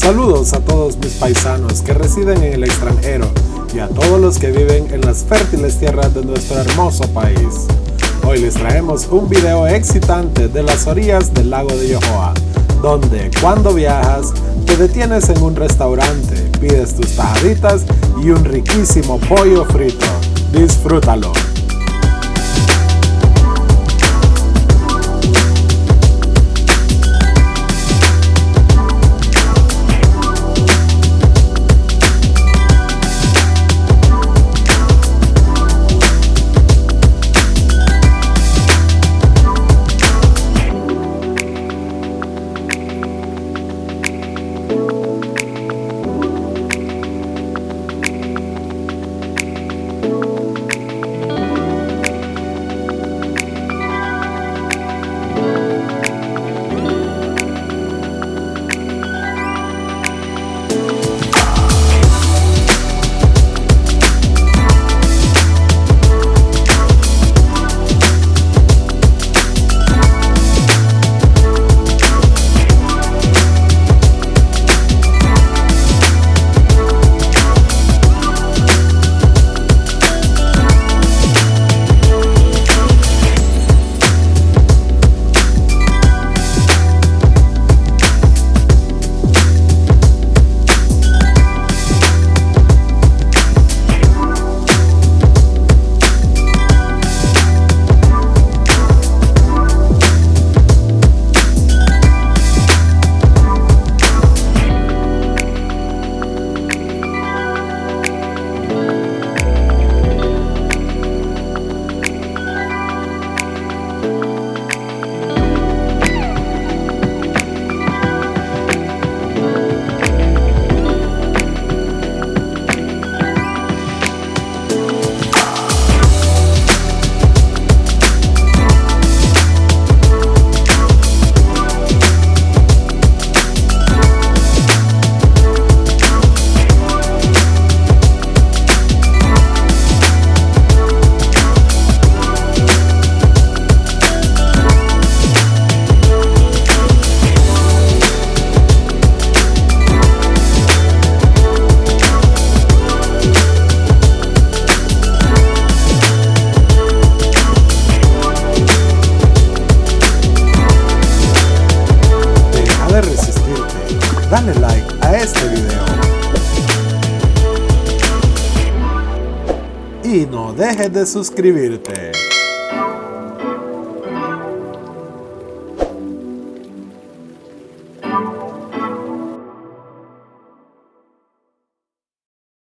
Saludos a todos mis paisanos que residen en el extranjero y a todos los que viven en las fértiles tierras de nuestro hermoso país. Hoy les traemos un video excitante de las orillas del lago de Yojoa, donde cuando viajas te detienes en un restaurante, pides tus tajaditas y un riquísimo pollo frito. Disfrútalo. Dale like a este video y no dejes de suscribirte.